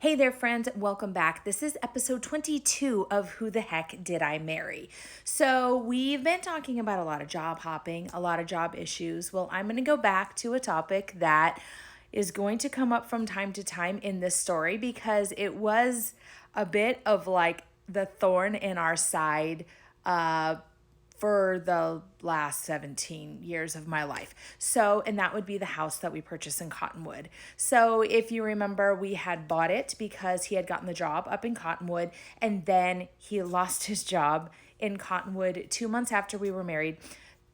Hey there, friends. Welcome back. This is episode 22 of Who the Heck Did I Marry? So, we've been talking about a lot of job hopping, a lot of job issues. Well, I'm going to go back to a topic that is going to come up from time to time in this story because it was a bit of like the thorn in our side for the last 17 years of my life. So, and that would be the house that we purchased in Cottonwood. So, if you remember, we had bought it because he had gotten the job up in Cottonwood, and then he lost his job in Cottonwood 2 months after we were married.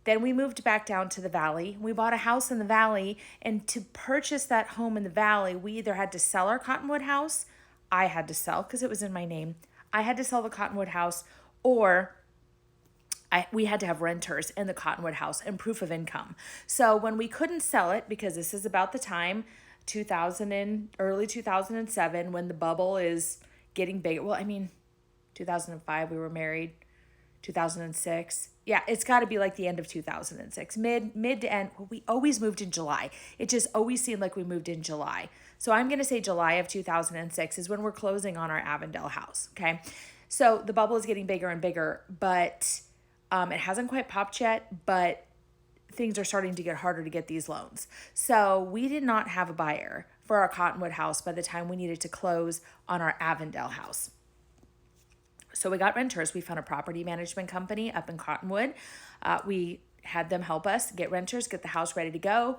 Then we moved back down to the valley. We bought a house in the valley, and to purchase that home in the valley, we either had to sell our Cottonwood house. I had to sell because it was in my name. I had to sell the Cottonwood house, or we had to have renters in the Cottonwood house and proof of income. So when we couldn't sell it, because this is about the time, 2000 and early 2007, when the bubble is getting big. Well, 2005 we were married, 2006. Yeah, it's got to be like the end of 2006, mid to end. Well, we always moved in July. It just always seemed like we moved in July. So I'm going to say July of 2006 is when we're closing on our Avondale house. Okay, so the bubble is getting bigger and bigger, but it hasn't quite popped yet, but things are starting to get harder to get these loans. So we did not have a buyer for our Cottonwood house by the time we needed to close on our Avondale house. So we got renters. We found a property management company up in Cottonwood. We had them help us get renters, get the house ready to go.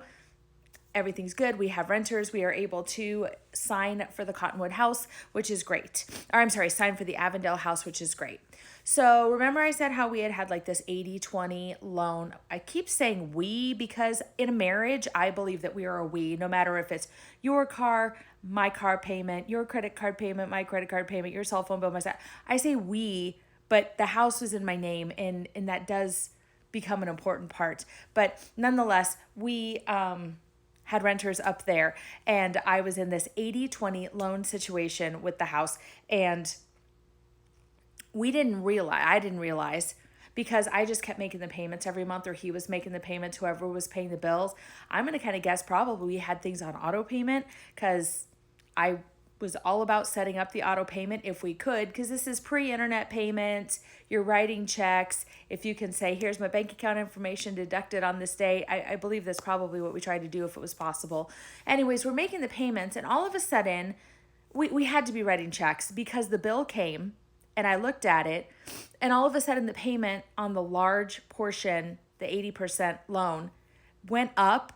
Everything's good. We have renters. We are able to sign for the Cottonwood house, which is great. Or I'm sorry, sign for the Avondale house, which is great. So remember I said how we had like this 80-20 loan. I keep saying we because in a marriage, I believe that we are a we, no matter if it's your car, my car payment, your credit card payment, my credit card payment, your cell phone bill, my. I say we, but the house was in my name, and that does become an important part. But nonetheless, we had renters up there, and I was in this 80-20 loan situation with the house, and I didn't realize because I just kept making the payments every month, or he was making the payments, whoever was paying the bills. I'm going to kind of guess probably we had things on auto payment because I was all about setting up the auto payment if we could, because this is pre-internet payment. You're writing checks. If you can say, here's my bank account information deducted on this day, I believe that's probably what we tried to do if it was possible. Anyways, we're making the payments, and all of a sudden, we had to be writing checks because the bill came, and I looked at it, and all of a sudden the payment on the large portion, the 80% loan, went up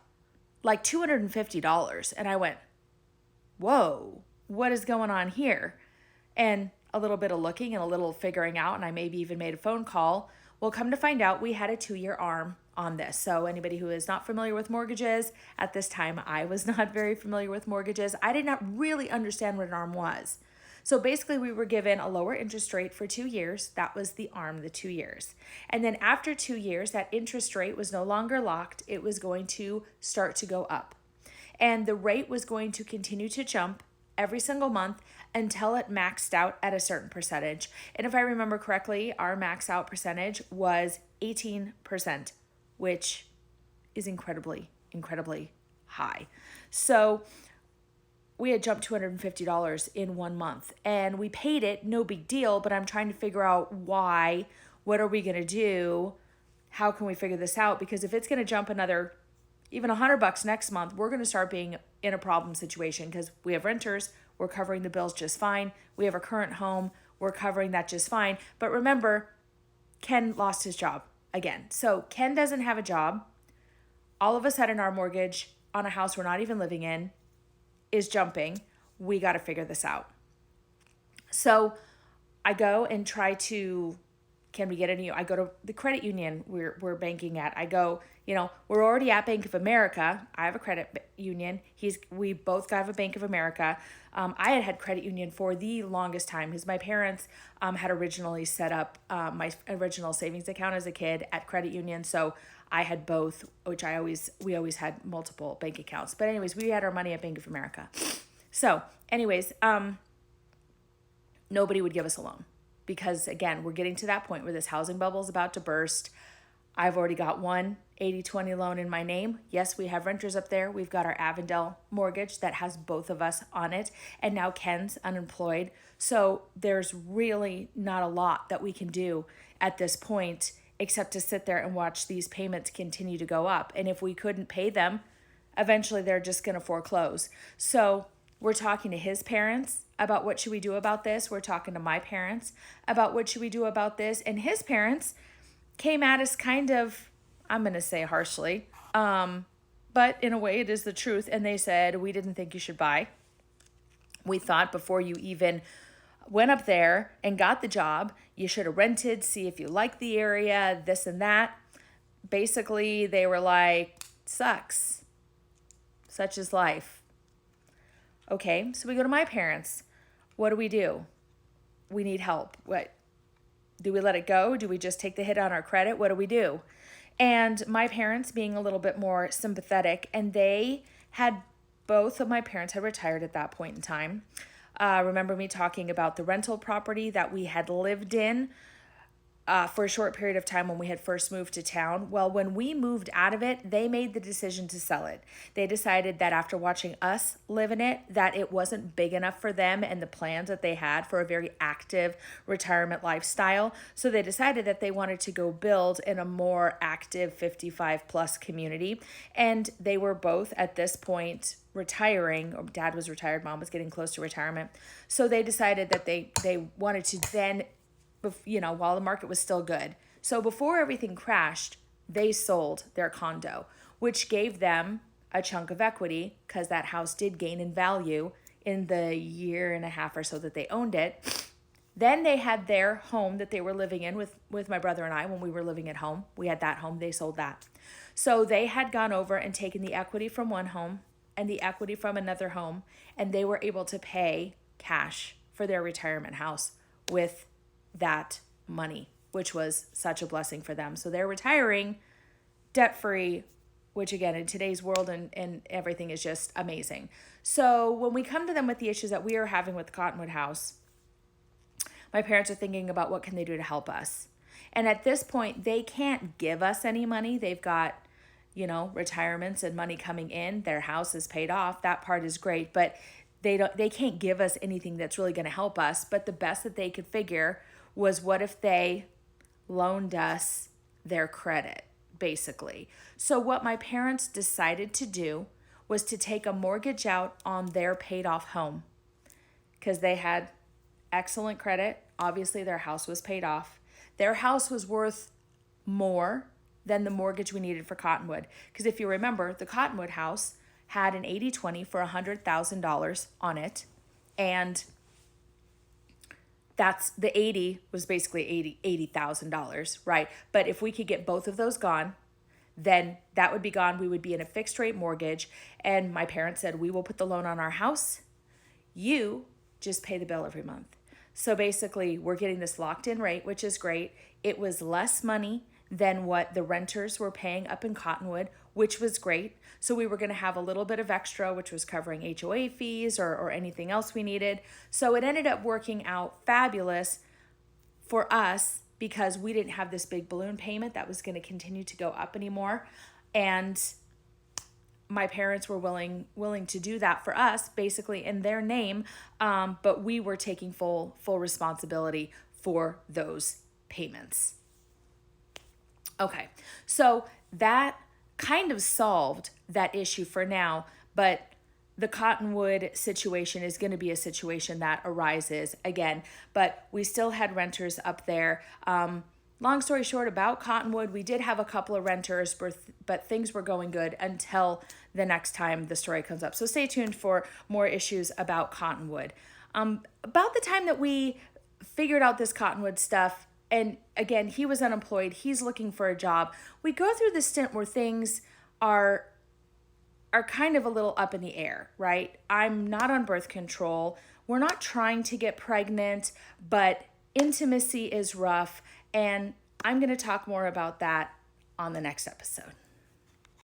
like $250. And I went, whoa, what is going on here? And a little bit of looking and a little figuring out, and I maybe even made a phone call. Well, come to find out, we had a 2-year ARM on this. So anybody who is not familiar with mortgages, at this time, I was not very familiar with mortgages. I did not really understand what an ARM was. So basically, we were given a lower interest rate for 2 years. That was the ARM, the 2 years. And then after 2 years, that interest rate was no longer locked. It was going to start to go up. And the rate was going to continue to jump every single month until it maxed out at a certain percentage. And if I remember correctly, our max out percentage was 18%, which is incredibly, incredibly high. So we had jumped $250 in 1 month, and we paid it, no big deal, but I'm trying to figure out why. What are we going to do? How can we figure this out? Because if it's going to jump another even $100 next month, we're going to start being in a problem situation because we have renters, we're covering the bills just fine. We have a current home, we're covering that just fine. But remember, Ken lost his job again. So Ken doesn't have a job. All of a sudden, our mortgage on a house we're not even living in is jumping. We got to figure this out. So I go and try to, can we get any? I go to the credit union we're banking at. I go, we're already at Bank of America. I have a credit union. We both have a Bank of America. I had credit union for the longest time because my parents had originally set up my original savings account as a kid at credit union. So I had both, which we always had multiple bank accounts. But anyways, we had our money at Bank of America. So anyways, nobody would give us a loan because again, we're getting to that point where this housing bubble is about to burst. I've already got one 80/20 loan in my name. Yes, we have renters up there. We've got our Avondale mortgage that has both of us on it. And now Ken's unemployed. So there's really not a lot that we can do at this point except to sit there and watch these payments continue to go up. And if we couldn't pay them, eventually they're just going to foreclose. So we're talking to his parents about what should we do about this. We're talking to my parents about what should we do about this. And his parents came at us kind of, I'm going to say harshly, but in a way it is the truth. And they said, we didn't think you should buy. We thought before you even went up there and got the job, you should have rented, see if you like the area, this and that. Basically, they were like, sucks. Such is life. Okay, so we go to my parents. What do? We need help. What? Do we let it go? Do we just take the hit on our credit? What do we do? And my parents being a little bit more sympathetic, and both of my parents had retired at that point in time. Remember me talking about the rental property that we had lived in for a short period of time when we had first moved to town. Well, when we moved out of it, they made the decision to sell it. They decided that after watching us live in it, that it wasn't big enough for them and the plans that they had for a very active retirement lifestyle. So they decided that they wanted to go build in a more active 55 plus community. And they were both at this point retiring, or dad was retired, mom was getting close to retirement. So they decided that they wanted to then, while the market was still good. So before everything crashed, they sold their condo, which gave them a chunk of equity because that house did gain in value in the year and a half or so that they owned it. Then they had their home that they were living in with my brother and I when we were living at home. We had that home, they sold that. So they had gone over and taken the equity from one home and the equity from another home, and they were able to pay cash for their retirement house with that money, which was such a blessing for them. So they're retiring debt-free, which again, in today's world and everything is just amazing. So when we come to them with the issues that we are having with Cottonwood House, my parents are thinking about what can they do to help us. And at this point, they can't give us any money. They've got, retirements and money coming in. Their house is paid off. That part is great, but they can't give us anything that's really going to help us. But the best that they could figure was, what if they loaned us their credit, basically. So what my parents decided to do was to take a mortgage out on their paid off home because they had excellent credit. Obviously, their house was paid off. Their house was worth more than the mortgage we needed for Cottonwood. Because if you remember, the Cottonwood house had an 80/20 for $100,000 on it. And that's the 80 was basically $80,000, right? But if we could get both of those gone, then that would be gone. We would be in a fixed rate mortgage. And my parents said, we will put the loan on our house. You just pay the bill every month. So basically, we're getting this locked in rate, which is great. It was less money than what the renters were paying up in Cottonwood, which was great. So we were going to have a little bit of extra, which was covering HOA fees or anything else we needed. So it ended up working out fabulous for us because we didn't have this big balloon payment that was going to continue to go up anymore. And my parents were willing to do that for us, basically in their name, but we were taking full responsibility for those payments. Okay, so that kind of solved that issue for now, but the Cottonwood situation is going to be a situation that arises again, but we still had renters up there. Long story short about Cottonwood, we did have a couple of renters, but things were going good until the next time the story comes up. So stay tuned for more issues about Cottonwood. About the time that we figured out this Cottonwood stuff, and again, he was unemployed, he's looking for a job, we go through this stint where things are kind of a little up in the air, right? I'm not on birth control. We're not trying to get pregnant, but intimacy is rough. And I'm going to talk more about that on the next episode.